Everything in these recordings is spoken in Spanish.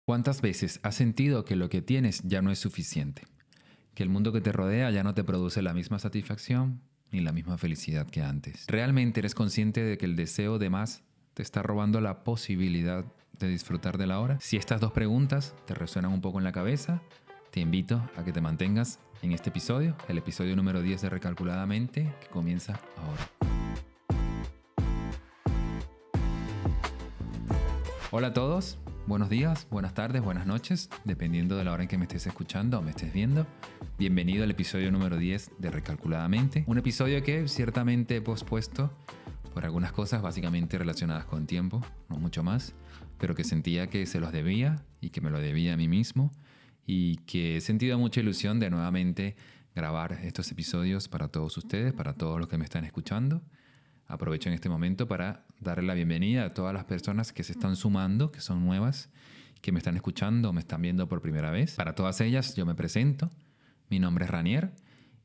¿Cuántas veces has sentido que lo que tienes ya no es suficiente? Que el mundo que te rodea ya no te produce la misma satisfacción ni la misma felicidad que antes. ¿Realmente eres consciente de que el deseo de más te está robando la posibilidad de disfrutar de la hora? Si estas dos preguntas te resuenan un poco en la cabeza, te invito a que te mantengas en este episodio, el episodio número 10 de Recalculadamente, que comienza ahora. Hola a todos. Buenos días, buenas tardes, buenas noches, dependiendo de la hora en que me estés escuchando o me estés viendo. Bienvenido al episodio número 10 de Recalculadamente. Un episodio que ciertamente he pospuesto por algunas cosas básicamente relacionadas con tiempo, no mucho más, pero que sentía que se los debía y que me lo debía a mí mismo y que he sentido mucha ilusión de nuevamente grabar estos episodios para todos ustedes, para todos los que me están escuchando. Aprovecho en este momento para darle la bienvenida a todas las personas que se están sumando, que son nuevas, que me están escuchando o me están viendo por primera vez. Para todas ellas yo me presento. Mi nombre es Ranier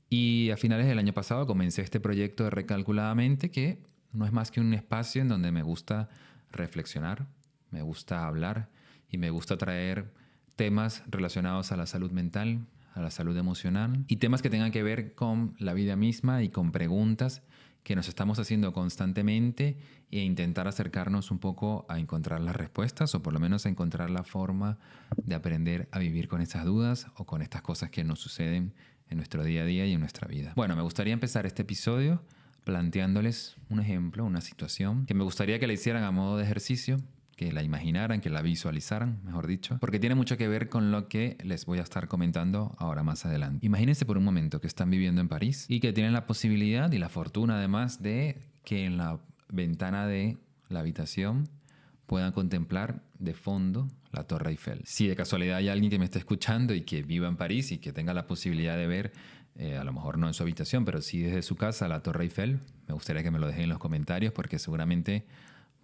y a finales del año pasado comencé este proyecto de Recalculadamente, que no es más que un espacio en donde me gusta reflexionar, me gusta hablar y me gusta traer temas relacionados a la salud mental, a la salud emocional y temas que tengan que ver con la vida misma y con preguntas que nos estamos haciendo constantemente e intentar acercarnos un poco a encontrar las respuestas o por lo menos a encontrar la forma de aprender a vivir con estas dudas o con estas cosas que nos suceden en nuestro día a día y en nuestra vida. Bueno, me gustaría empezar este episodio planteándoles un ejemplo, una situación que me gustaría que la hicieran a modo de ejercicio, que la imaginaran, que la visualizaran, mejor dicho, porque tiene mucho que ver con lo que les voy a estar comentando ahora más adelante. Imagínense por un momento que están viviendo en París y que tienen la posibilidad y la fortuna además de que en la ventana de la habitación puedan contemplar de fondo la Torre Eiffel. Si de casualidad hay alguien que me esté escuchando y que viva en París y que tenga la posibilidad de ver, a lo mejor no en su habitación, pero sí desde su casa, la Torre Eiffel, me gustaría que me lo dejen en los comentarios porque seguramente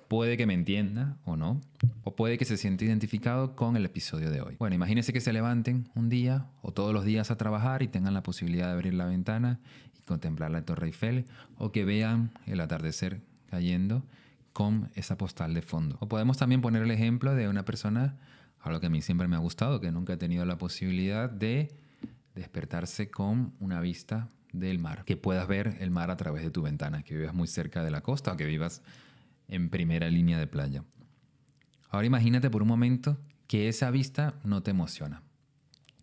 puede que me entienda o no, o puede que se sienta identificado con el episodio de hoy. Bueno, imagínense que se levanten un día o todos los días a trabajar y tengan la posibilidad de abrir la ventana y contemplar la Torre Eiffel, o que vean el atardecer cayendo con esa postal de fondo. O podemos también poner el ejemplo de una persona, algo que a mí siempre me ha gustado, que nunca he tenido la posibilidad de despertarse con una vista del mar, que puedas ver el mar a través de tu ventana, que vivas muy cerca de la costa o que vivas en primera línea de playa. Ahora imagínate por un momento que esa vista no te emociona,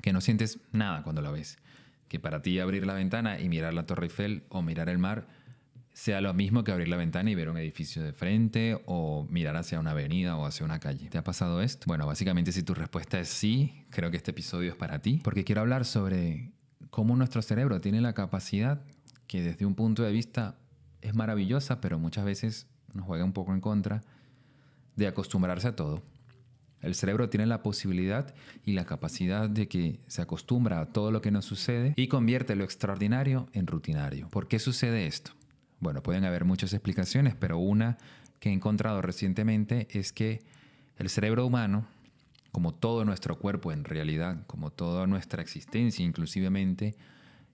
que no sientes nada cuando la ves, que para ti abrir la ventana y mirar la Torre Eiffel o mirar el mar sea lo mismo que abrir la ventana y ver un edificio de frente o mirar hacia una avenida o hacia una calle. ¿Te ha pasado esto? Bueno, básicamente si tu respuesta es sí, creo que este episodio es para ti, porque quiero hablar sobre cómo nuestro cerebro tiene la capacidad, que desde un punto de vista es maravillosa, pero muchas veces nos juega un poco en contra, de acostumbrarse a todo. El cerebro tiene la posibilidad y la capacidad de que se acostumbra a todo lo que nos sucede y convierte lo extraordinario en rutinario. ¿Por qué sucede esto? Bueno, pueden haber muchas explicaciones, pero una que he encontrado recientemente es que el cerebro humano, como todo nuestro cuerpo en realidad, como toda nuestra existencia inclusivemente,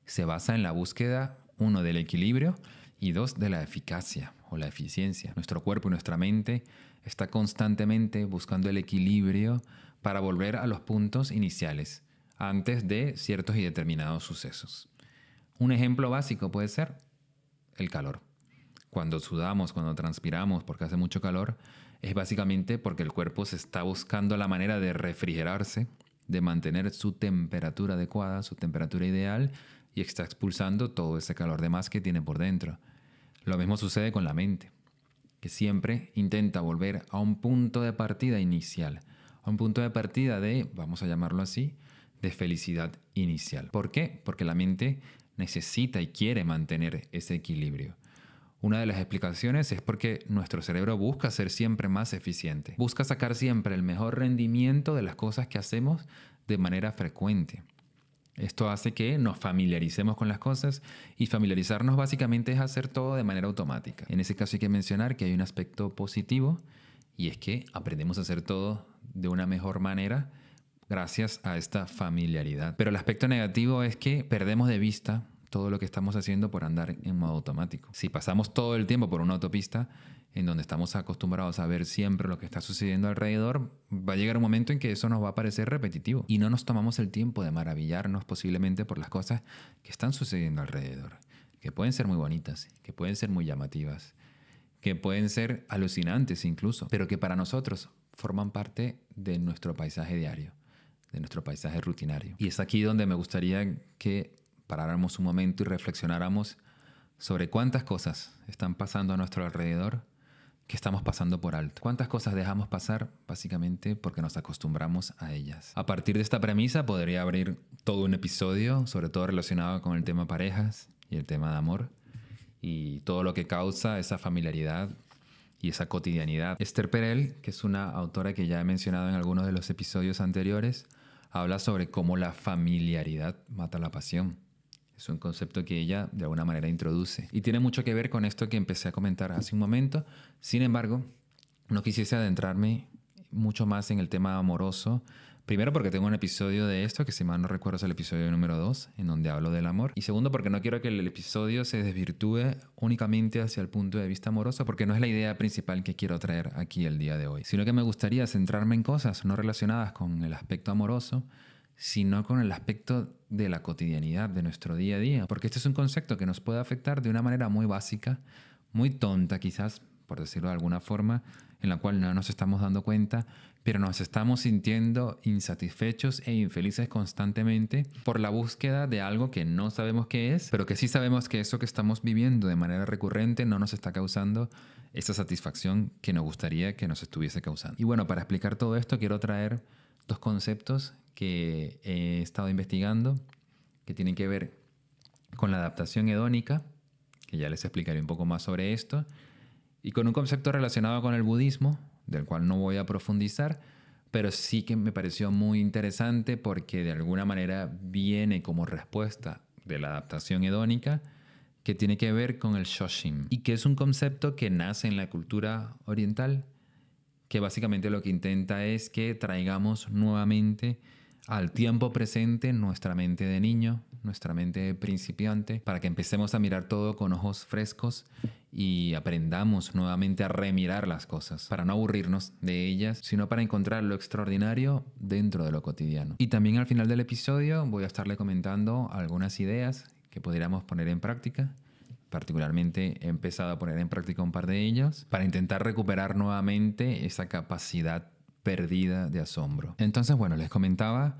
se basa en la búsqueda, uno, del equilibrio y dos, de la eficacia o la eficiencia. Nuestro cuerpo y nuestra mente está constantemente buscando el equilibrio para volver a los puntos iniciales antes de ciertos y determinados sucesos. Un ejemplo básico puede ser el calor. Cuando sudamos, cuando transpiramos porque hace mucho calor, es básicamente porque el cuerpo se está buscando la manera de refrigerarse, de mantener su temperatura adecuada, su temperatura ideal, y está expulsando todo ese calor de más que tiene por dentro. Lo mismo sucede con la mente, que siempre intenta volver a un punto de partida inicial, a un punto de partida de, vamos a llamarlo así, de felicidad inicial. ¿Por qué? Porque la mente necesita y quiere mantener ese equilibrio. Una de las explicaciones es porque nuestro cerebro busca ser siempre más eficiente, busca sacar siempre el mejor rendimiento de las cosas que hacemos de manera frecuente. Esto hace que nos familiaricemos con las cosas, y familiarizarnos básicamente es hacer todo de manera automática. En ese caso hay que mencionar que hay un aspecto positivo, y es que aprendemos a hacer todo de una mejor manera gracias a esta familiaridad. Pero el aspecto negativo es que perdemos de vista todo lo que estamos haciendo por andar en modo automático. Si pasamos todo el tiempo por una autopista en donde estamos acostumbrados a ver siempre lo que está sucediendo alrededor, va a llegar un momento en que eso nos va a parecer repetitivo y no nos tomamos el tiempo de maravillarnos posiblemente por las cosas que están sucediendo alrededor, que pueden ser muy bonitas, que pueden ser muy llamativas, que pueden ser alucinantes incluso, pero que para nosotros forman parte de nuestro paisaje diario, de nuestro paisaje rutinario. Y es aquí donde me gustaría que paráramos un momento y reflexionáramos sobre cuántas cosas están pasando a nuestro alrededor que estamos pasando por alto. Cuántas cosas dejamos pasar básicamente porque nos acostumbramos a ellas. A partir de esta premisa podría abrir todo un episodio, sobre todo relacionado con el tema parejas y el tema de amor y todo lo que causa esa familiaridad y esa cotidianidad. Esther Perel, que es una autora que ya he mencionado en algunos de los episodios anteriores, habla sobre cómo la familiaridad mata la pasión. Es un concepto que ella de alguna manera introduce. Y tiene mucho que ver con esto que empecé a comentar hace un momento. Sin embargo, no quisiese adentrarme mucho más en el tema amoroso. Primero porque tengo un episodio de esto, que si mal no recuerdo es el episodio número 2, en donde hablo del amor. Y segundo porque no quiero que el episodio se desvirtúe únicamente hacia el punto de vista amoroso, porque no es la idea principal que quiero traer aquí el día de hoy. Sino que me gustaría centrarme en cosas no relacionadas con el aspecto amoroso, sino con el aspecto de la cotidianidad, de nuestro día a día. Porque este es un concepto que nos puede afectar de una manera muy básica, muy tonta quizás, por decirlo de alguna forma, en la cual no nos estamos dando cuenta, pero nos estamos sintiendo insatisfechos e infelices constantemente por la búsqueda de algo que no sabemos qué es, pero que sí sabemos que eso que estamos viviendo de manera recurrente no nos está causando esa satisfacción que nos gustaría que nos estuviese causando. Y bueno, para explicar todo esto quiero traer dos conceptos que he estado investigando que tienen que ver con la adaptación hedónica, que ya les explicaré un poco más sobre esto, y con un concepto relacionado con el budismo, del cual no voy a profundizar, pero sí que me pareció muy interesante porque de alguna manera viene como respuesta de la adaptación hedónica, que tiene que ver con el Shoshin, y que es un concepto que nace en la cultura oriental, que básicamente lo que intenta es que traigamos nuevamente al tiempo presente nuestra mente de niño, nuestra mente de principiante, para que empecemos a mirar todo con ojos frescos y aprendamos nuevamente a remirar las cosas, para no aburrirnos de ellas, sino para encontrar lo extraordinario dentro de lo cotidiano. Y también al final del episodio voy a estarle comentando algunas ideas que podríamos poner en práctica. Particularmente he empezado a poner en práctica un par de ellos para intentar recuperar nuevamente esa capacidad perdida de asombro. Entonces, bueno, les comentaba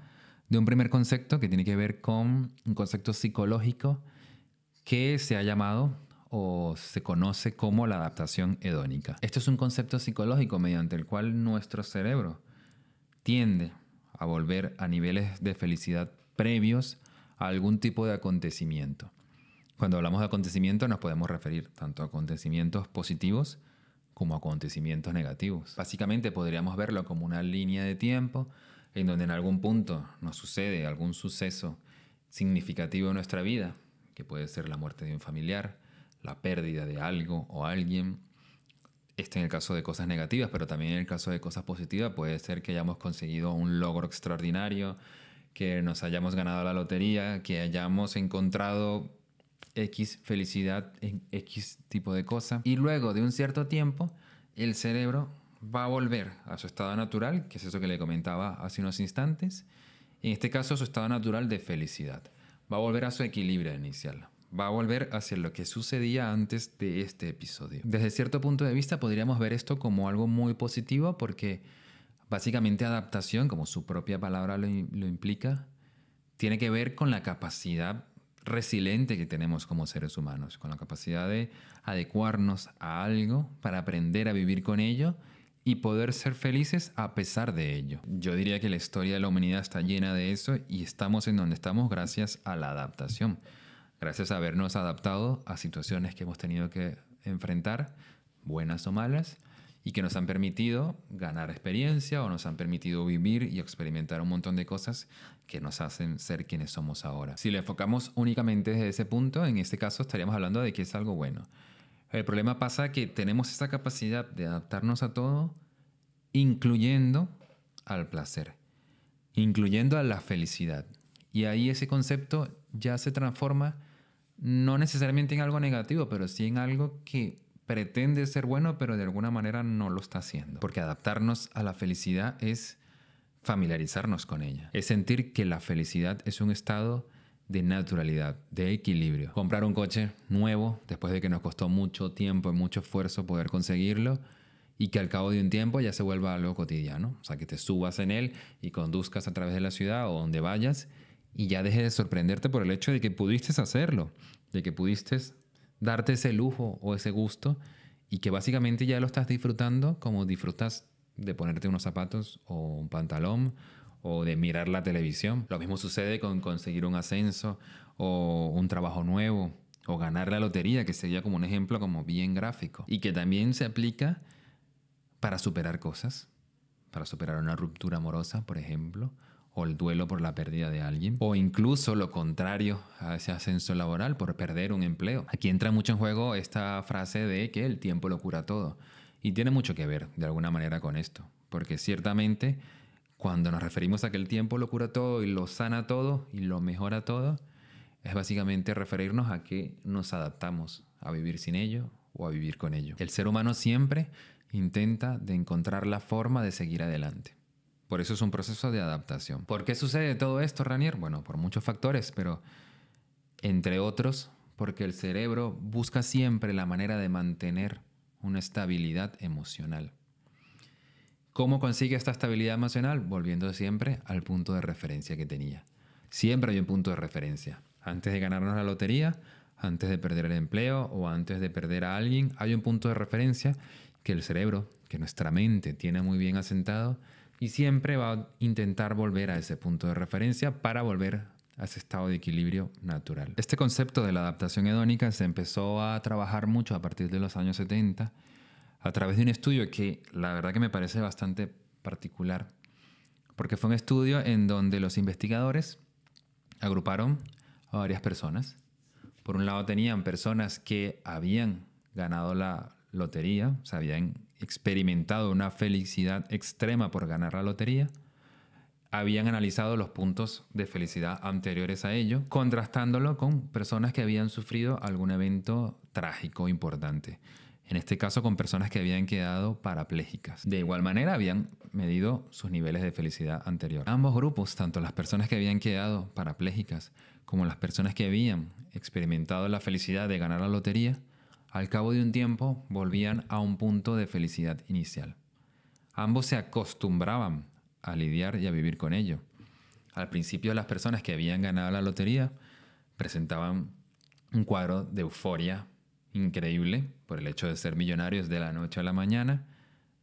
de un primer concepto que tiene que ver con un concepto psicológico que se ha llamado o se conoce como la adaptación hedónica. Esto es un concepto psicológico mediante el cual nuestro cerebro tiende a volver a niveles de felicidad previos a algún tipo de acontecimiento. Cuando hablamos de acontecimientos nos podemos referir tanto a acontecimientos positivos como a acontecimientos negativos. Básicamente podríamos verlo como una línea de tiempo en donde en algún punto nos sucede algún suceso significativo en nuestra vida, que puede ser la muerte de un familiar, la pérdida de algo o alguien. En el caso de cosas negativas, pero también en el caso de cosas positivas puede ser que hayamos conseguido un logro extraordinario, que nos hayamos ganado la lotería, que hayamos encontrado X felicidad en X tipo de cosa. Y luego de un cierto tiempo, el cerebro va a volver a su estado natural, que es eso que le comentaba hace unos instantes. En este caso, su estado natural de felicidad. Va a volver a su equilibrio inicial. Va a volver hacia lo que sucedía antes de este episodio. Desde cierto punto de vista, podríamos ver esto como algo muy positivo porque básicamente adaptación, como su propia palabra lo implica, tiene que ver con la capacidad resiliente que tenemos como seres humanos, con la capacidad de adecuarnos a algo para aprender a vivir con ello y poder ser felices a pesar de ello. Yo diría que la historia de la humanidad está llena de eso y estamos en donde estamos gracias a la adaptación, gracias a habernos adaptado a situaciones que hemos tenido que enfrentar, buenas o malas, y que nos han permitido ganar experiencia o nos han permitido vivir y experimentar un montón de cosas que nos hacen ser quienes somos ahora. Si lo enfocamos únicamente desde ese punto, en este caso estaríamos hablando de que es algo bueno. El problema pasa que tenemos esa capacidad de adaptarnos a todo, incluyendo al placer, incluyendo a la felicidad. Y ahí ese concepto ya se transforma no necesariamente en algo negativo, pero sí en algo que pretende ser bueno, pero de alguna manera no lo está haciendo. Porque adaptarnos a la felicidad es familiarizarnos con ella. Es sentir que la felicidad es un estado de naturalidad, de equilibrio. Comprar un coche nuevo, después de que nos costó mucho tiempo y mucho esfuerzo poder conseguirlo, y que al cabo de un tiempo ya se vuelva algo cotidiano. O sea, que te subas en él y conduzcas a través de la ciudad o donde vayas y ya dejes de sorprenderte por el hecho de que pudiste hacerlo, de que pudiste darte ese lujo o ese gusto y que básicamente ya lo estás disfrutando como disfrutas de ponerte unos zapatos o un pantalón o de mirar la televisión. Lo mismo sucede con conseguir un ascenso o un trabajo nuevo o ganar la lotería, que sería como un ejemplo como bien gráfico y que también se aplica para superar cosas, para superar una ruptura amorosa, por ejemplo, o el duelo por la pérdida de alguien, o incluso lo contrario a ese ascenso laboral por perder un empleo. Aquí entra mucho en juego esta frase de que el tiempo lo cura todo, y tiene mucho que ver de alguna manera con esto, porque ciertamente cuando nos referimos a que el tiempo lo cura todo y lo sana todo y lo mejora todo, es básicamente referirnos a que nos adaptamos a vivir sin ello o a vivir con ello. El ser humano siempre intenta de encontrar la forma de seguir adelante. Por eso es un proceso de adaptación. ¿Por qué sucede todo esto, Ranier? Bueno, por muchos factores, pero entre otros, porque el cerebro busca siempre la manera de mantener una estabilidad emocional. ¿Cómo consigue esta estabilidad emocional? Volviendo siempre al punto de referencia que tenía. Siempre hay un punto de referencia. Antes de ganarnos la lotería, antes de perder el empleo o antes de perder a alguien, hay un punto de referencia que el cerebro, que nuestra mente tiene muy bien asentado y siempre va a intentar volver a ese punto de referencia para volver a ese estado de equilibrio natural. Este concepto de la adaptación hedónica se empezó a trabajar mucho a partir de los años 70 a través de un estudio que la verdad que me parece bastante particular, porque fue un estudio en donde los investigadores agruparon a varias personas. Por un lado tenían personas que habían ganado la lotería, o sea, habían experimentado una felicidad extrema por ganar la lotería, habían analizado los puntos de felicidad anteriores a ello, contrastándolo con personas que habían sufrido algún evento trágico importante. En este caso con personas que habían quedado parapléjicas. De igual manera habían medido sus niveles de felicidad anterior. Ambos grupos, tanto las personas que habían quedado parapléjicas como las personas que habían experimentado la felicidad de ganar la lotería, al cabo de un tiempo volvían a un punto de felicidad inicial. Ambos se acostumbraban a lidiar y a vivir con ello. Al principio las personas que habían ganado la lotería presentaban un cuadro de euforia increíble por el hecho de ser millonarios de la noche a la mañana,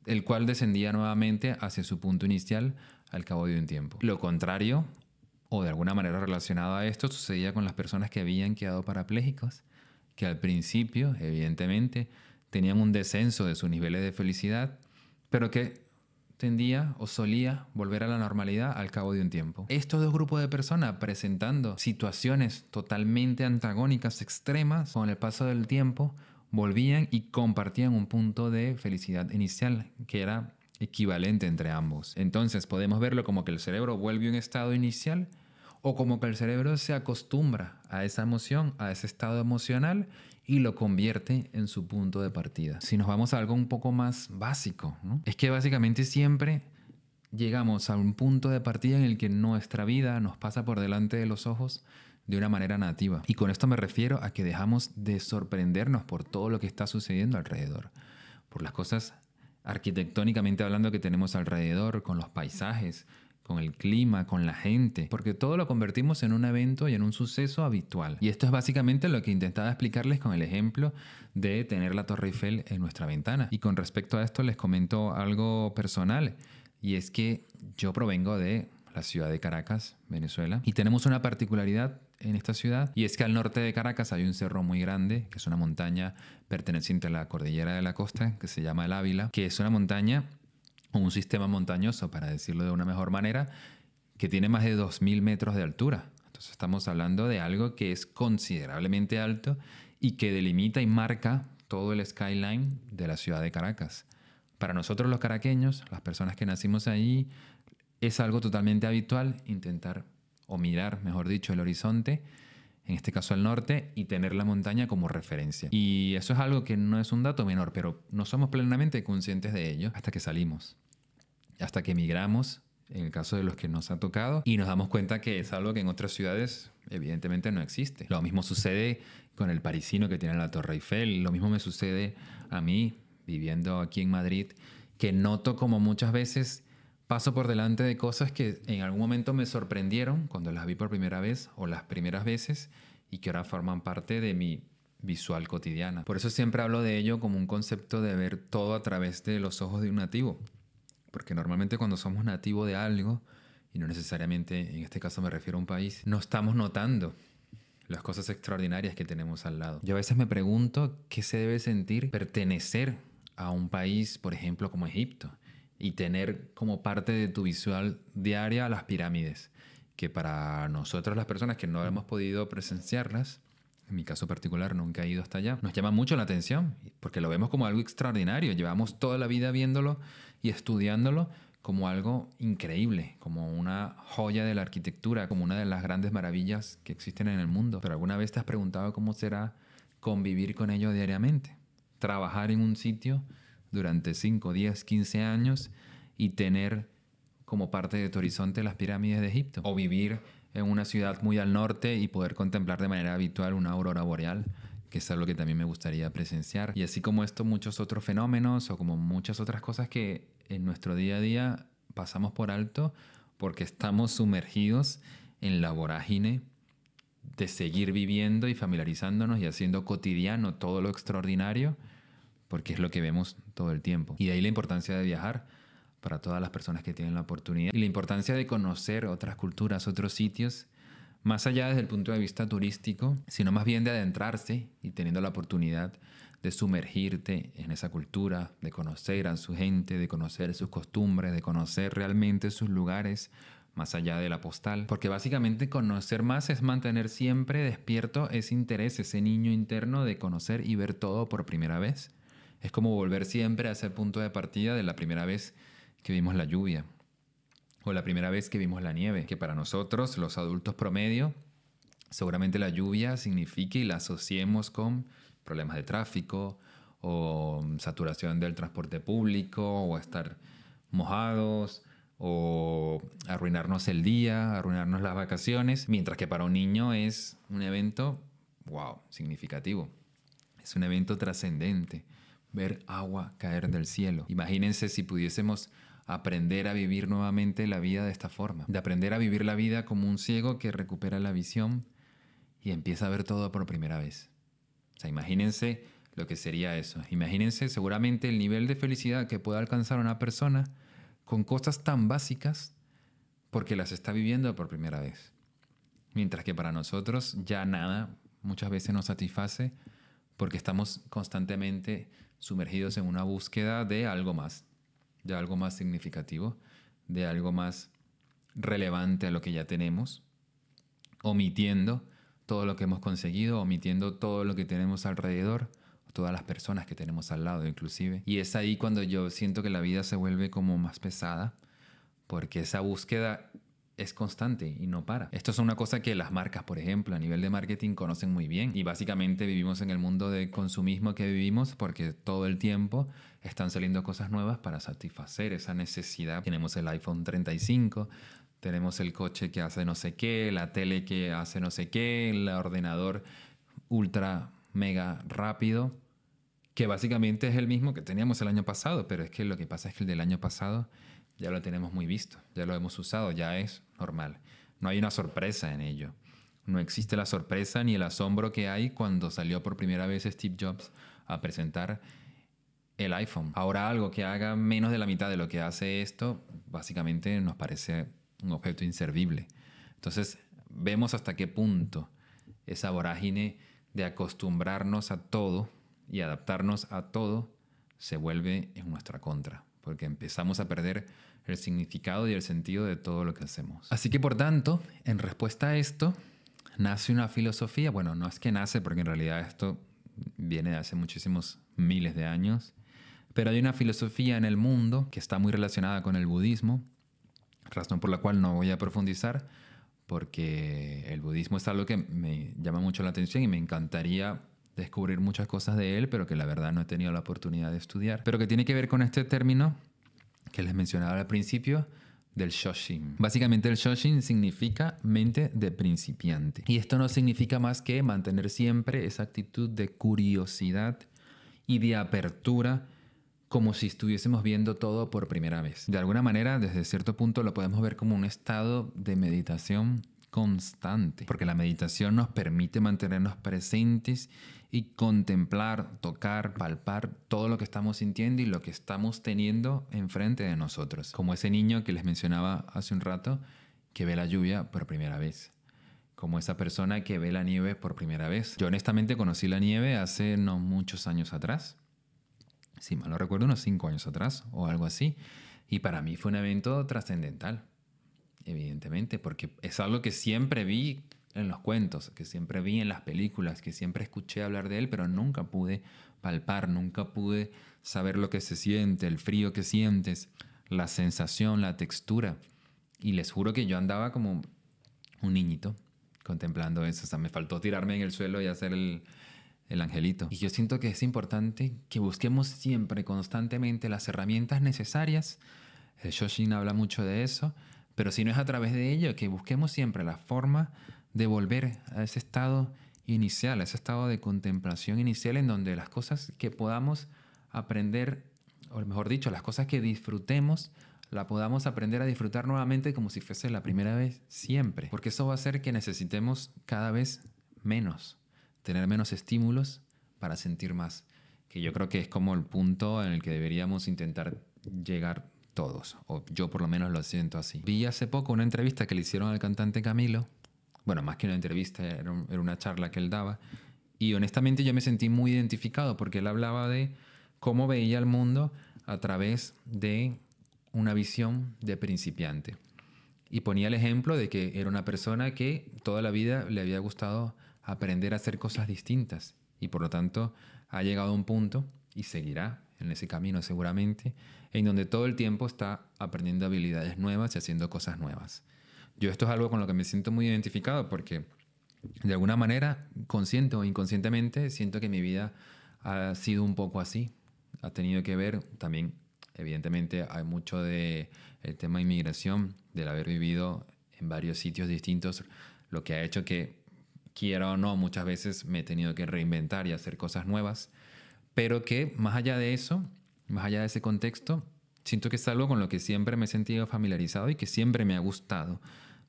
el cual descendía nuevamente hacia su punto inicial al cabo de un tiempo. Lo contrario, o de alguna manera relacionado a esto, sucedía con las personas que habían quedado parapléjicos, que al principio, evidentemente, tenían un descenso de sus niveles de felicidad, pero que tendía o solía volver a la normalidad al cabo de un tiempo. Estos dos grupos de personas presentando situaciones totalmente antagónicas, extremas, con el paso del tiempo, volvían y compartían un punto de felicidad inicial que era equivalente entre ambos. Entonces podemos verlo como que el cerebro vuelve a un estado inicial o como que el cerebro se acostumbra a esa emoción, a ese estado emocional y lo convierte en su punto de partida. Si nos vamos a algo un poco más básico, ¿no? Es que básicamente siempre llegamos a un punto de partida en el que nuestra vida nos pasa por delante de los ojos de una manera nativa. Y con esto me refiero a que dejamos de sorprendernos por todo lo que está sucediendo alrededor, por las cosas arquitectónicamente hablando que tenemos alrededor, con los paisajes, con el clima, con la gente, porque todo lo convertimos en un evento y en un suceso habitual. Y esto es básicamente lo que intentaba explicarles con el ejemplo de tener la Torre Eiffel en nuestra ventana. Y con respecto a esto les comento algo personal, y es que yo provengo de la ciudad de Caracas, Venezuela, y tenemos una particularidad en esta ciudad, y es que al norte de Caracas hay un cerro muy grande, que es una montaña perteneciente a la cordillera de la costa, que se llama el Ávila, que es una montaña, un sistema montañoso, para decirlo de una mejor manera, que tiene más de 2000 metros de altura. Entonces estamos hablando de algo que es considerablemente alto y que delimita y marca todo el skyline de la ciudad de Caracas. Para nosotros los caraqueños, las personas que nacimos ahí, es algo totalmente habitual intentar, o mirar, mejor dicho, el horizonte en este caso al norte, y tener la montaña como referencia. Y eso es algo que no es un dato menor, pero no somos plenamente conscientes de ello hasta que salimos, hasta que emigramos, en el caso de los que nos ha tocado, y nos damos cuenta que es algo que en otras ciudades evidentemente no existe. Lo mismo sucede con el parisino que tiene la Torre Eiffel, lo mismo me sucede a mí viviendo aquí en Madrid, que noto como muchas veces paso por delante de cosas que en algún momento me sorprendieron cuando las vi por primera vez o las primeras veces y que ahora forman parte de mi visual cotidiana. Por eso siempre hablo de ello como un concepto de ver todo a través de los ojos de un nativo. Porque normalmente cuando somos nativos de algo, y no necesariamente en este caso me refiero a un país, no estamos notando las cosas extraordinarias que tenemos al lado. Yo a veces me pregunto qué se debe sentir pertenecer a un país, por ejemplo, como Egipto, y tener como parte de tu visual diaria las pirámides, que para nosotros las personas que no hemos podido presenciarlas, en mi caso particular nunca he ido hasta allá, nos llama mucho la atención, porque lo vemos como algo extraordinario, llevamos toda la vida viéndolo y estudiándolo como algo increíble, como una joya de la arquitectura, como una de las grandes maravillas que existen en el mundo. Pero ¿alguna vez te has preguntado cómo será convivir con ello diariamente? Trabajar en un sitio durante 5, 10, 15 años y tener como parte de tu horizonte las pirámides de Egipto. O vivir en una ciudad muy al norte y poder contemplar de manera habitual una aurora boreal, que es algo que también me gustaría presenciar. Y así como esto, muchos otros fenómenos o como muchas otras cosas que en nuestro día a día pasamos por alto porque estamos sumergidos en la vorágine de seguir viviendo y familiarizándonos y haciendo cotidiano todo lo extraordinario, porque es lo que vemos todo el tiempo. Y de ahí la importancia de viajar para todas las personas que tienen la oportunidad y la importancia de conocer otras culturas, otros sitios, más allá desde el punto de vista turístico, sino más bien de adentrarse y teniendo la oportunidad de sumergirte en esa cultura, de conocer a su gente, de conocer sus costumbres, de conocer realmente sus lugares, más allá de la postal. Porque básicamente conocer más es mantener siempre despierto ese interés, ese niño interno de conocer y ver todo por primera vez. Es como volver siempre a ese punto de partida de la primera vez que vimos la lluvia o la primera vez que vimos la nieve, que para nosotros, los adultos promedio, seguramente la lluvia signifique y la asociemos con problemas de tráfico o saturación del transporte público o estar mojados o arruinarnos el día, arruinarnos las vacaciones, mientras que para un niño es un evento, wow, significativo. Es un evento trascendente, ver agua caer del cielo. Imagínense si pudiésemos aprender a vivir nuevamente la vida de esta forma, de aprender a vivir la vida como un ciego que recupera la visión y empieza a ver todo por primera vez. O sea, imagínense lo que sería eso. Imagínense seguramente el nivel de felicidad que puede alcanzar una persona con cosas tan básicas porque las está viviendo por primera vez. Mientras que para nosotros ya nada muchas veces nos satisface porque estamos constantemente sumergidos en una búsqueda de algo más significativo, de algo más relevante a lo que ya tenemos, omitiendo todo lo que hemos conseguido, omitiendo todo lo que tenemos alrededor, todas las personas que tenemos al lado inclusive. Y es ahí cuando yo siento que la vida se vuelve como más pesada, porque esa búsqueda es constante y no para. Esto es una cosa que las marcas, por ejemplo, a nivel de marketing conocen muy bien. Y básicamente vivimos en el mundo de consumismo que vivimos porque todo el tiempo están saliendo cosas nuevas para satisfacer esa necesidad. Tenemos el iPhone 35, tenemos el coche que hace no sé qué, la tele que hace no sé qué, el ordenador ultra mega rápido, que básicamente es el mismo que teníamos el año pasado, pero es que lo que pasa es que el del año pasado ya lo tenemos muy visto, ya lo hemos usado, ya es normal. No hay una sorpresa en ello. No existe la sorpresa ni el asombro que hay cuando salió por primera vez Steve Jobs a presentar el iPhone. Ahora algo que haga menos de la mitad de lo que hace esto, básicamente nos parece un objeto inservible. Entonces vemos hasta qué punto esa vorágine de acostumbrarnos a todo y adaptarnos a todo se vuelve en nuestra contra, porque empezamos a perder el significado y el sentido de todo lo que hacemos. Así que, por tanto, en respuesta a esto, nace una filosofía. Bueno, no es que nace, porque en realidad esto viene de hace muchísimos miles de años, pero hay una filosofía en el mundo que está muy relacionada con el budismo, razón por la cual no voy a profundizar, porque el budismo es algo que me llama mucho la atención y me encantaría descubrir muchas cosas de él, pero que la verdad no he tenido la oportunidad de estudiar. Pero que tiene que ver con este término que les mencionaba al principio, del Shoshin. Básicamente el Shoshin significa mente de principiante. Y esto no significa más que mantener siempre esa actitud de curiosidad y de apertura, como si estuviésemos viendo todo por primera vez. De alguna manera, desde cierto punto, lo podemos ver como un estado de meditación constante, porque la meditación nos permite mantenernos presentes y contemplar, tocar, palpar todo lo que estamos sintiendo y lo que estamos teniendo enfrente de nosotros. Como ese niño que les mencionaba hace un rato, que ve la lluvia por primera vez. Como esa persona que ve la nieve por primera vez. Yo honestamente conocí la nieve hace no muchos años atrás. Si mal no recuerdo, unos 5 años atrás o algo así. Y para mí fue un evento trascendental, evidentemente, porque es algo que siempre vi en los cuentos, que siempre vi en las películas, que siempre escuché hablar de él, pero nunca pude palpar, nunca pude saber lo que se siente, el frío que sientes, la sensación, la textura. Y les juro que yo andaba como un niñito contemplando eso. O sea, me faltó tirarme en el suelo y hacer el angelito. Y yo siento que es importante que busquemos siempre, constantemente, las herramientas necesarias. El Shoshin habla mucho de eso, pero si no es a través de ello, que busquemos siempre la forma de volver a ese estado inicial, a ese estado de contemplación inicial en donde las cosas que podamos aprender, o mejor dicho, las cosas que disfrutemos, la podamos aprender a disfrutar nuevamente como si fuese la primera vez siempre. Porque eso va a hacer que necesitemos cada vez menos, tener menos estímulos para sentir más. Que yo creo que es como el punto en el que deberíamos intentar llegar todos, o yo por lo menos lo siento así. Vi hace poco una entrevista que le hicieron al cantante Camilo. Bueno, más que una entrevista, era una charla que él daba. Y honestamente yo me sentí muy identificado porque él hablaba de cómo veía el mundo a través de una visión de principiante. Y ponía el ejemplo de que era una persona que toda la vida le había gustado aprender a hacer cosas distintas. Y por lo tanto ha llegado a un punto, y seguirá en ese camino seguramente, en donde todo el tiempo está aprendiendo habilidades nuevas y haciendo cosas nuevas. Yo esto es algo con lo que me siento muy identificado porque de alguna manera, consciente o inconscientemente, siento que mi vida ha sido un poco así. Ha tenido que ver también, evidentemente, hay mucho de el tema de inmigración, del haber vivido en varios sitios distintos, lo que ha hecho que, quiera o no, muchas veces me he tenido que reinventar y hacer cosas nuevas, pero que más allá de eso, más allá de ese contexto, siento que es algo con lo que siempre me he sentido familiarizado y que siempre me ha gustado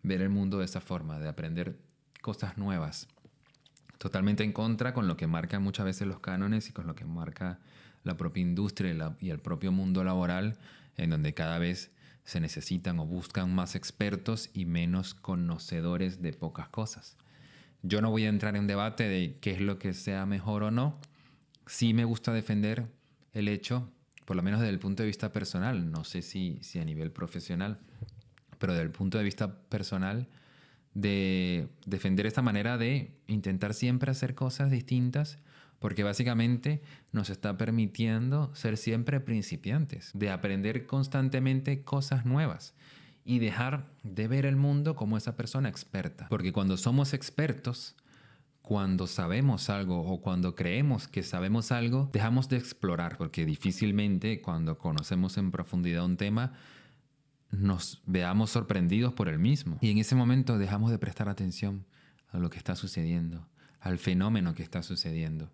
ver el mundo de esa forma, de aprender cosas nuevas. Totalmente en contra con lo que marcan muchas veces los cánones y con lo que marca la propia industria y el propio mundo laboral, en donde cada vez se necesitan o buscan más expertos y menos conocedores de pocas cosas. Yo no voy a entrar en debate de qué es lo que sea mejor o no. Sí me gusta defender el hecho, por lo menos desde el punto de vista personal, no sé si a nivel profesional, pero desde el punto de vista personal, de defender esta manera de intentar siempre hacer cosas distintas, porque básicamente nos está permitiendo ser siempre principiantes, de aprender constantemente cosas nuevas y dejar de ver el mundo como esa persona experta. Porque cuando somos expertos, cuando sabemos algo o cuando creemos que sabemos algo, dejamos de explorar, porque difícilmente cuando conocemos en profundidad un tema, nos veamos sorprendidos por el mismo. Y en ese momento dejamos de prestar atención a lo que está sucediendo, al fenómeno que está sucediendo.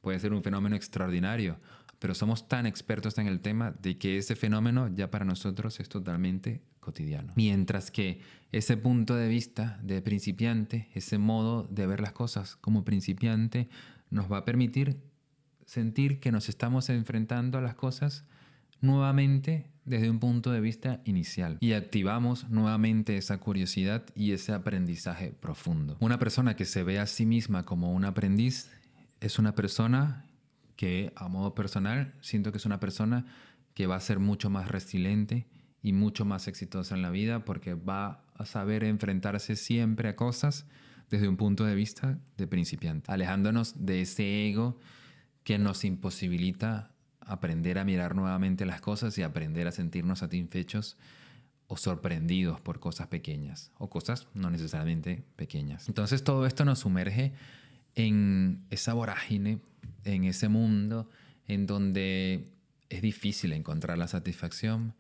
Puede ser un fenómeno extraordinario, pero somos tan expertos en el tema de que ese fenómeno ya para nosotros es totalmente cotidiano. Mientras que ese punto de vista de principiante, ese modo de ver las cosas como principiante, nos va a permitir sentir que nos estamos enfrentando a las cosas nuevamente desde un punto de vista inicial y activamos nuevamente esa curiosidad y ese aprendizaje profundo. Una persona que se ve a sí misma como un aprendiz es una persona que, a modo personal, siento que es una persona que va a ser mucho más resiliente y mucho más exitosa en la vida porque va a saber enfrentarse siempre a cosas desde un punto de vista de principiante, alejándonos de ese ego que nos imposibilita aprender a mirar nuevamente las cosas y aprender a sentirnos satisfechos o sorprendidos por cosas pequeñas o cosas no necesariamente pequeñas. Entonces todo esto nos sumerge en esa vorágine, en ese mundo en donde es difícil encontrar la satisfacción,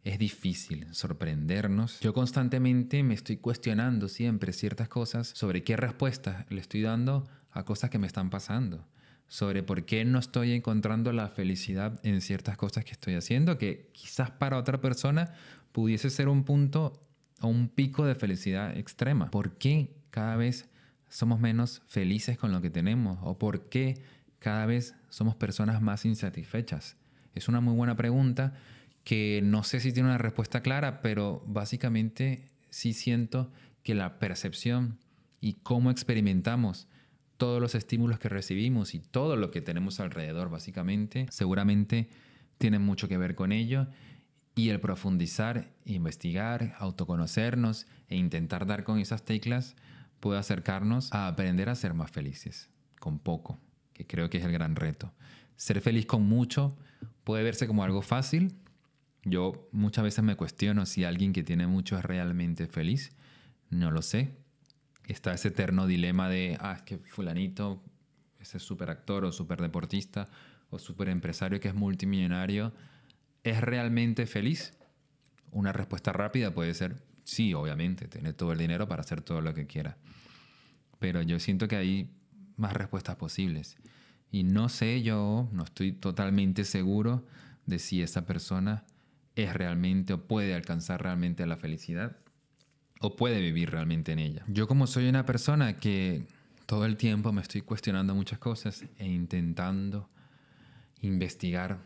es difícil sorprendernos. Yo constantemente me estoy cuestionando siempre ciertas cosas sobre qué respuestas le estoy dando a cosas que me están pasando, sobre por qué no estoy encontrando la felicidad en ciertas cosas que estoy haciendo, que quizás para otra persona pudiese ser un punto o un pico de felicidad extrema. ¿Por qué cada vez somos menos felices con lo que tenemos? ¿O por qué cada vez somos personas más insatisfechas? Es una muy buena pregunta que no sé si tiene una respuesta clara, pero básicamente sí siento que la percepción y cómo experimentamos todos los estímulos que recibimos y todo lo que tenemos alrededor, básicamente, seguramente tienen mucho que ver con ello. Y el profundizar, investigar, autoconocernos e intentar dar con esas teclas puede acercarnos a aprender a ser más felices, con poco, que creo que es el gran reto. Ser feliz con mucho puede verse como algo fácil. Yo muchas veces me cuestiono si alguien que tiene mucho es realmente feliz. No lo sé. Está ese eterno dilema de, es que fulanito, ese súper actor o súper deportista o súper empresario que es multimillonario, ¿es realmente feliz? Una respuesta rápida puede ser, sí, obviamente, tiene todo el dinero para hacer todo lo que quiera. Pero yo siento que hay más respuestas posibles. Y no sé, yo no estoy totalmente seguro de si esa persona es realmente o puede alcanzar realmente la felicidad o puede vivir realmente en ella. Yo como soy una persona que todo el tiempo me estoy cuestionando muchas cosas e intentando investigar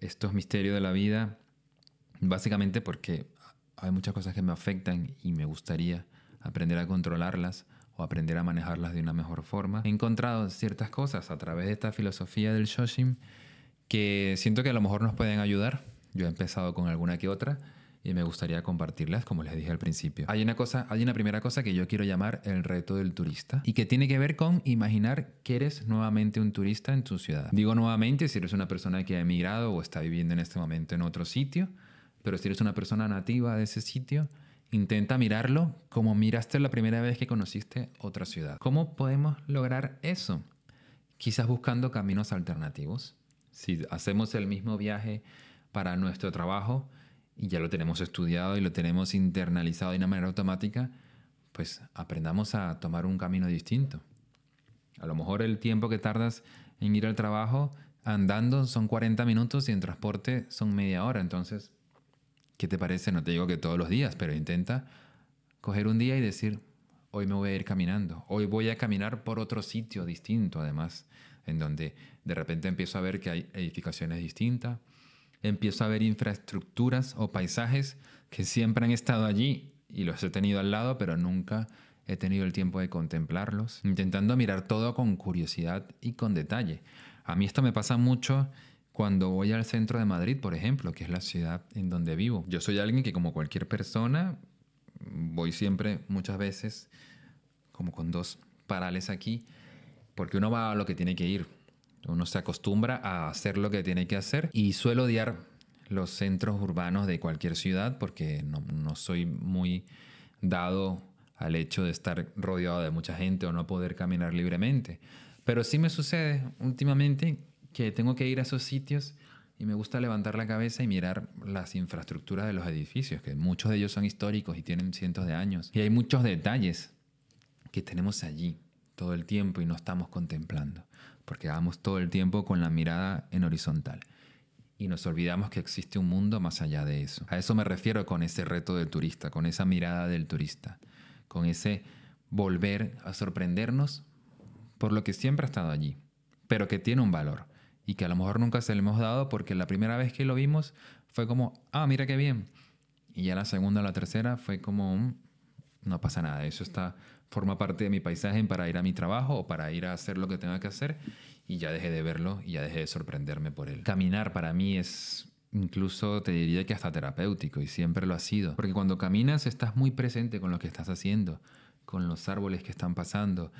estos misterios de la vida, básicamente porque hay muchas cosas que me afectan y me gustaría aprender a controlarlas o aprender a manejarlas de una mejor forma. He encontrado ciertas cosas a través de esta filosofía del Shoshin que siento que a lo mejor nos pueden ayudar. Yo he empezado con alguna que otra y me gustaría compartirlas, como les dije al principio. Hay una primera cosa que yo quiero llamar el reto del turista y que tiene que ver con imaginar que eres nuevamente un turista en tu ciudad. Digo nuevamente si eres una persona que ha emigrado o está viviendo en este momento en otro sitio, pero si eres una persona nativa de ese sitio, intenta mirarlo como miraste la primera vez que conociste otra ciudad. ¿Cómo podemos lograr eso? Quizás buscando caminos alternativos. Si hacemos el mismo viaje para nuestro trabajo y ya lo tenemos estudiado y lo tenemos internalizado de una manera automática, pues aprendamos a tomar un camino distinto. A lo mejor el tiempo que tardas en ir al trabajo andando son 40 minutos y en transporte son media hora. Entonces, ¿qué te parece? No te digo que todos los días, pero intenta coger un día y decir, hoy me voy a ir caminando. Hoy voy a caminar por otro sitio distinto, además, en donde de repente empiezo a ver que hay edificaciones distintas. Empiezo a ver infraestructuras o paisajes que siempre han estado allí y los he tenido al lado, pero nunca he tenido el tiempo de contemplarlos. Intentando mirar todo con curiosidad y con detalle. A mí esto me pasa mucho cuando voy al centro de Madrid, por ejemplo, que es la ciudad en donde vivo. Yo soy alguien que, como cualquier persona, voy siempre, muchas veces, como con dos parales aquí, porque uno va a lo que tiene que ir. Uno se acostumbra a hacer lo que tiene que hacer y suelo odiar los centros urbanos de cualquier ciudad porque no soy muy dado al hecho de estar rodeado de mucha gente o no poder caminar libremente. Pero sí me sucede últimamente que tengo que ir a esos sitios y me gusta levantar la cabeza y mirar las infraestructuras de los edificios, que muchos de ellos son históricos y tienen cientos de años. Y hay muchos detalles que tenemos allí todo el tiempo y no estamos contemplando, porque vamos todo el tiempo con la mirada en horizontal y nos olvidamos que existe un mundo más allá de eso. A eso me refiero con ese reto del turista, con esa mirada del turista, con ese volver a sorprendernos por lo que siempre ha estado allí, pero que tiene un valor y que a lo mejor nunca se le hemos dado porque la primera vez que lo vimos fue como, mira qué bien. Y ya la segunda o la tercera fue como, no pasa nada, eso forma parte de mi paisaje para ir a mi trabajo o para ir a hacer lo que tenga que hacer y ya dejé de verlo y ya dejé de sorprenderme por él. Caminar para mí es incluso, te diría que hasta terapéutico y siempre lo ha sido. Porque cuando caminas estás muy presente con lo que estás haciendo, con los árboles que están pasando,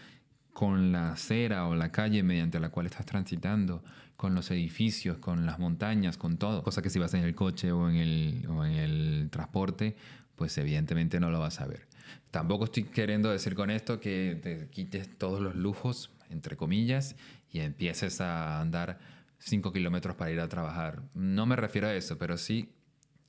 con la acera o la calle mediante la cual estás transitando, con los edificios, con las montañas, con todo. Cosa que si vas en el coche o en el transporte, pues evidentemente no lo vas a ver. Tampoco estoy queriendo decir con esto que te quites todos los lujos, entre comillas, y empieces a andar 5 kilómetros para ir a trabajar. No me refiero a eso, pero sí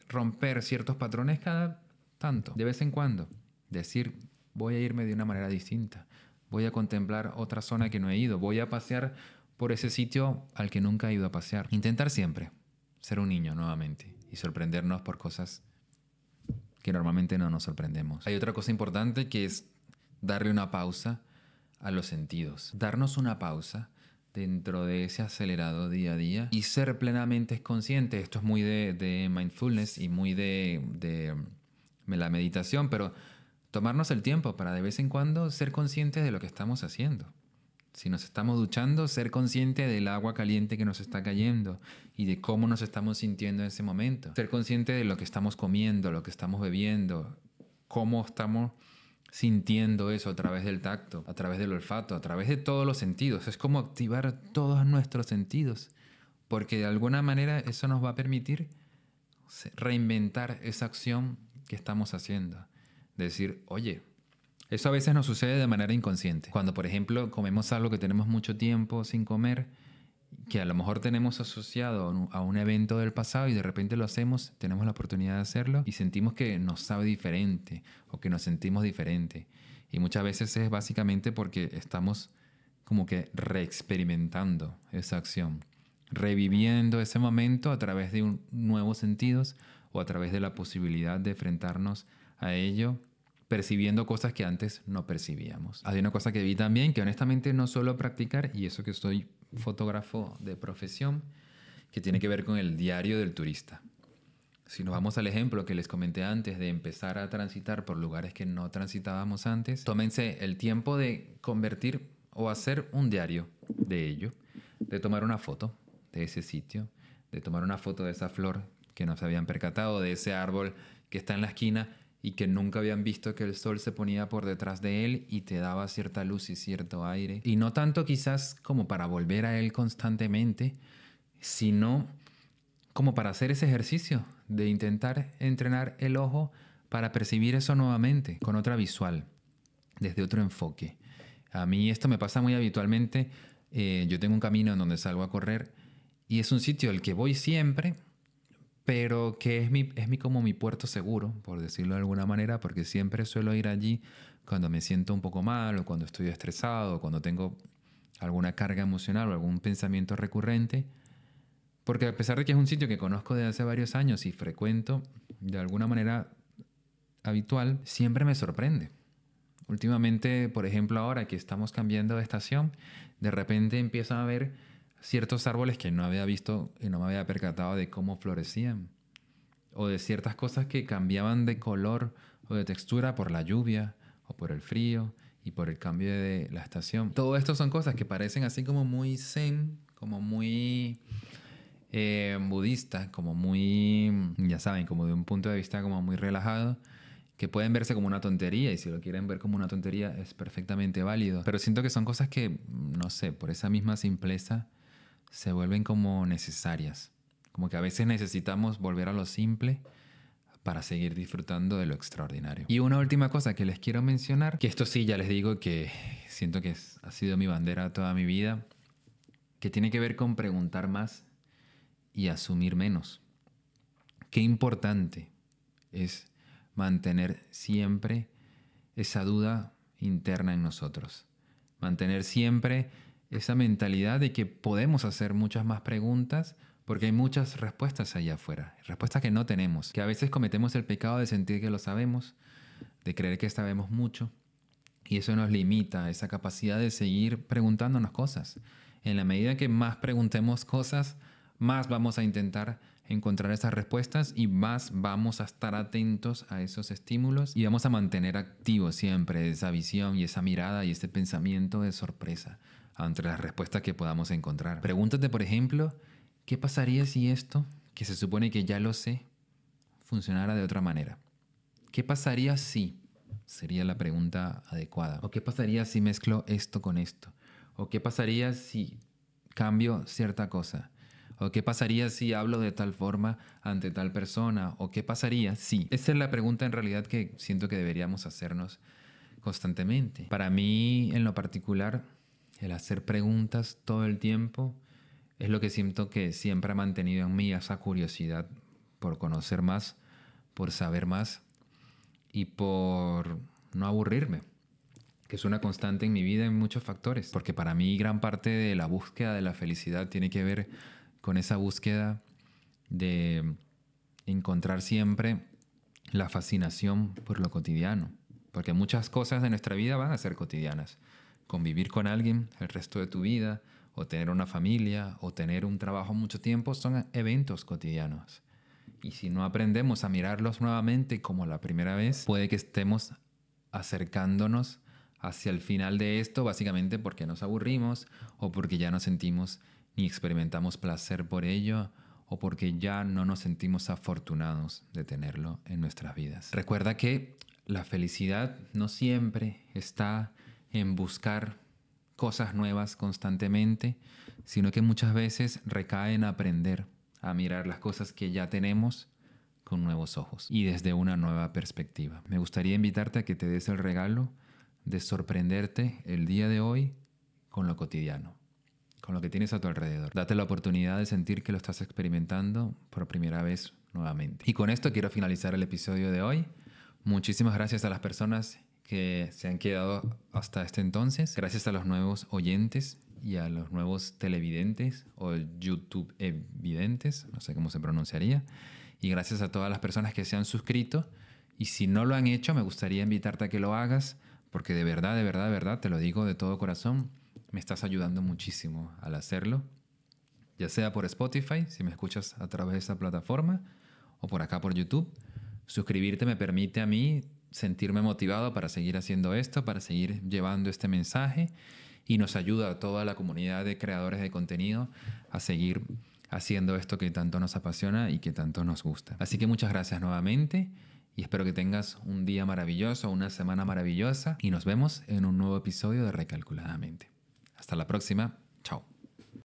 romper ciertos patrones cada tanto, de vez en cuando. Decir, voy a irme de una manera distinta. Voy a contemplar otra zona que no he ido. Voy a pasear por ese sitio al que nunca he ido a pasear. Intentar siempre ser un niño nuevamente y sorprendernos por cosas que normalmente no nos sorprendemos. Hay otra cosa importante que es darle una pausa a los sentidos. Darnos una pausa dentro de ese acelerado día a día y ser plenamente consciente. Esto es muy de mindfulness y muy de la meditación, pero tomarnos el tiempo para de vez en cuando ser conscientes de lo que estamos haciendo. Si nos estamos duchando, ser consciente del agua caliente que nos está cayendo y de cómo nos estamos sintiendo en ese momento. Ser consciente de lo que estamos comiendo, lo que estamos bebiendo, cómo estamos sintiendo eso a través del tacto, a través del olfato, a través de todos los sentidos. Es como activar todos nuestros sentidos, porque de alguna manera eso nos va a permitir reinventar esa acción que estamos haciendo. Decir, oye, eso a veces nos sucede de manera inconsciente. Cuando, por ejemplo, comemos algo que tenemos mucho tiempo sin comer, que a lo mejor tenemos asociado a un evento del pasado y de repente lo hacemos, tenemos la oportunidad de hacerlo y sentimos que nos sabe diferente o que nos sentimos diferente. Y muchas veces es básicamente porque estamos como que reexperimentando esa acción, reviviendo ese momento a través de nuevos sentidos o a través de la posibilidad de enfrentarnos a ello, percibiendo cosas que antes no percibíamos. Hay una cosa que vi también, que honestamente no suelo practicar, y eso que soy fotógrafo de profesión, que tiene que ver con el diario del turista. Si nos vamos al ejemplo que les comenté antes de empezar a transitar por lugares que no transitábamos antes, tómense el tiempo de convertir o hacer un diario de ello, de tomar una foto de ese sitio, de tomar una foto de esa flor que no se habían percatado, de ese árbol que está en la esquina y que nunca habían visto que el sol se ponía por detrás de él y te daba cierta luz y cierto aire. Y no tanto quizás como para volver a él constantemente, sino como para hacer ese ejercicio de intentar entrenar el ojo para percibir eso nuevamente, con otra visual, desde otro enfoque. A mí esto me pasa muy habitualmente. Yo tengo un camino en donde salgo a correr y es un sitio al que voy siempre, pero que es como mi puerto seguro, por decirlo de alguna manera, porque siempre suelo ir allí cuando me siento un poco mal o cuando estoy estresado o cuando tengo alguna carga emocional o algún pensamiento recurrente, porque a pesar de que es un sitio que conozco desde hace varios años y frecuento de alguna manera habitual, siempre me sorprende. Últimamente, por ejemplo, ahora que estamos cambiando de estación, de repente empiezo a ver ciertos árboles que no había visto y no me había percatado de cómo florecían. O de ciertas cosas que cambiaban de color o de textura por la lluvia o por el frío y por el cambio de la estación. Todo esto son cosas que parecen así como muy zen, como muy budista, como muy, ya saben, como de un punto de vista como muy relajado, que pueden verse como una tontería y si lo quieren ver como una tontería es perfectamente válido. Pero siento que son cosas que, no sé, por esa misma simpleza se vuelven como necesarias. Como que a veces necesitamos volver a lo simple para seguir disfrutando de lo extraordinario. Y una última cosa que les quiero mencionar, que esto sí ya les digo que siento que ha sido mi bandera toda mi vida, que tiene que ver con preguntar más y asumir menos. Qué importante es mantener siempre esa duda interna en nosotros. Mantener siempre esa mentalidad de que podemos hacer muchas más preguntas porque hay muchas respuestas allá afuera, respuestas que no tenemos, que a veces cometemos el pecado de sentir que lo sabemos, de creer que sabemos mucho y eso nos limita esa capacidad de seguir preguntándonos cosas. En la medida que más preguntemos cosas, más vamos a intentar encontrar esas respuestas y más vamos a estar atentos a esos estímulos y vamos a mantener activo siempre esa visión y esa mirada y ese pensamiento de sorpresa ante las respuestas que podamos encontrar. Pregúntate, por ejemplo, ¿qué pasaría si esto, que se supone que ya lo sé, funcionara de otra manera? ¿Qué pasaría si sería la pregunta adecuada. ¿O qué pasaría si mezclo esto con esto? ¿O qué pasaría si cambio cierta cosa? ¿O qué pasaría si hablo de tal forma ante tal persona? ¿O qué pasaría si? Esa es la pregunta en realidad que siento que deberíamos hacernos constantemente. Para mí, en lo particular, el hacer preguntas todo el tiempo es lo que siento que siempre ha mantenido en mí esa curiosidad por conocer más, por saber más y por no aburrirme, que es una constante en mi vida en muchos factores. Porque para mí gran parte de la búsqueda de la felicidad tiene que ver con esa búsqueda de encontrar siempre la fascinación por lo cotidiano. Porque muchas cosas de nuestra vida van a ser cotidianas. Convivir con alguien el resto de tu vida, o tener una familia, o tener un trabajo mucho tiempo, son eventos cotidianos. Y si no aprendemos a mirarlos nuevamente como la primera vez, puede que estemos acercándonos hacia el final de esto, básicamente porque nos aburrimos, o porque ya no sentimos ni experimentamos placer por ello, o porque ya no nos sentimos afortunados de tenerlo en nuestras vidas. Recuerda que la felicidad no siempre está en buscar cosas nuevas constantemente, sino que muchas veces recae en aprender a mirar las cosas que ya tenemos con nuevos ojos y desde una nueva perspectiva. Me gustaría invitarte a que te des el regalo de sorprenderte el día de hoy con lo cotidiano, con lo que tienes a tu alrededor. Date la oportunidad de sentir que lo estás experimentando por primera vez nuevamente. Y con esto quiero finalizar el episodio de hoy. Muchísimas gracias a las personas que se han quedado hasta este entonces. Gracias a los nuevos oyentes y a los nuevos televidentes o YouTube videntes, no sé cómo se pronunciaría. Y gracias a todas las personas que se han suscrito. Y si no lo han hecho, me gustaría invitarte a que lo hagas, porque de verdad, de verdad, de verdad, te lo digo de todo corazón, me estás ayudando muchísimo al hacerlo. Ya sea por Spotify, si me escuchas a través de esa plataforma, o por acá por YouTube. Suscribirte me permite a mí sentirme motivado para seguir haciendo esto, para seguir llevando este mensaje, y nos ayuda a toda la comunidad de creadores de contenido a seguir haciendo esto que tanto nos apasiona y que tanto nos gusta. Así que muchas gracias nuevamente y espero que tengas un día maravilloso, una semana maravillosa, y nos vemos en un nuevo episodio de Recalculadamente. Hasta la próxima.